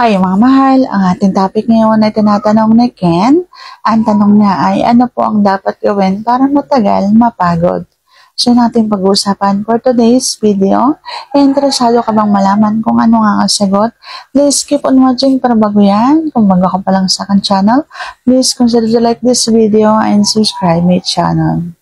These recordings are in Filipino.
Hi mga mahal, ang ating topic ngayon ay tinatanong ni Ken. Ang tanong niya ay ano po ang dapat gawin para matagal mapagod? So natin pag-uusapan for today's video. Interesado ka bang malaman kung ano nga ang sagot? Please keep on watching para bago yan. Kung bago ka pa lang sa akin channel, please consider to like this video and subscribe my channel.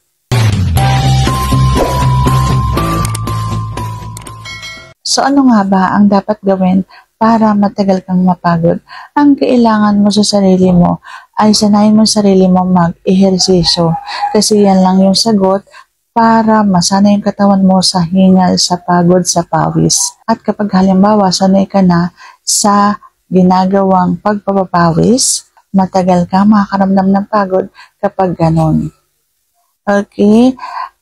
So ano nga ba ang dapat gawin para matagal kang mapagod? Ang kailangan mo sa sarili mo ay sanayin mo sa sarili mo mag-ehersisyo. Kasi yan lang yung sagot para masana yung katawan mo sa hingal, sa pagod, sa pawis. At kapag halimbawa sanay ka na sa ginagawang pagpapapawis, matagal kang makakaramdam ng pagod kapag ganon. Okay?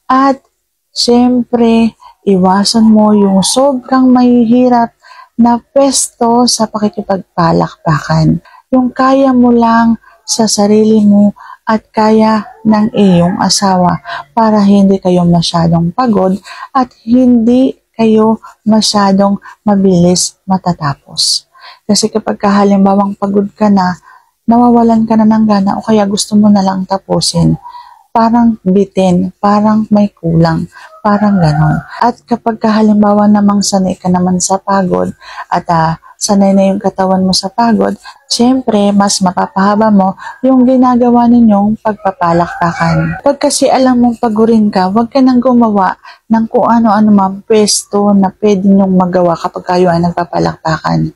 At syempre, iwasan mo yung sobrang mahihirap na pwesto sa pakikipagpalakpakan. Yung kaya mo lang sa sarili mo at kaya ng iyong asawa para hindi kayo masyadong pagod at hindi kayo masyadong mabilis matatapos. Kasi kapag halimbawang pagod ka na, nawawalan ka na ng gana o kaya gusto mo na lang tapusin, parang bitin, parang may kulang, parang ganon. At kapag halimbawa namang sanay ka naman sa pagod at sanay na yung katawan mo sa pagod, syempre mas mapapahaba mo yung ginagawa ninyong pagpapalakpakan. Pag kasi alam mong pagurin ka, huwag ka nang gumawa ng kung ano-ano mang pwesto na pwede nyong magawa kapag kayo ay nagpapalakpakan.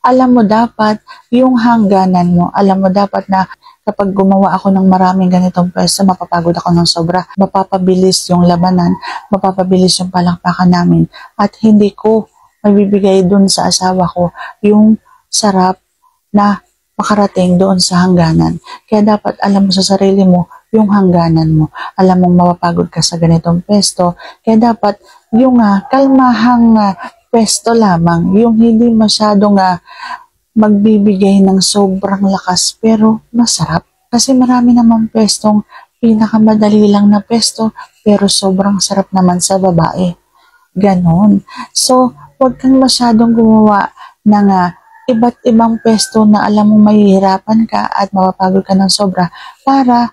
Alam mo dapat yung hangganan mo, alam mo dapat na kapag gumawa ako ng maraming ganitong pwesto, mapapagod ako ng sobra, mapapabilis yung labanan, mapapabilis yung palakpakan namin, at hindi ko mabibigay dun sa asawa ko yung sarap na makarating doon sa hangganan. Kaya dapat alam mo sa sarili mo yung hangganan mo. Alam mong mapapagod ka sa ganitong pwesto, kaya dapat yung kalmahang pwesto lamang, yung hindi masyadong magbibigay ng sobrang lakas pero masarap. Kasi marami naman pwestong pinakamadali lang na pwesto pero sobrang sarap naman sa babae. Ganon. So, huwag kang masyadong gumawa ng iba't ibang pwesto na alam mo mahihirapan ka at mapapagod ka ng sobra para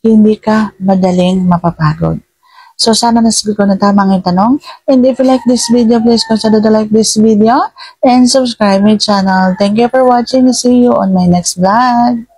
hindi ka madaling mapapagod. So, sana nasagot ko na tamang yung tanong. And if you like this video, please consider to like this video and subscribe my channel. Thank you for watching. See you on my next vlog.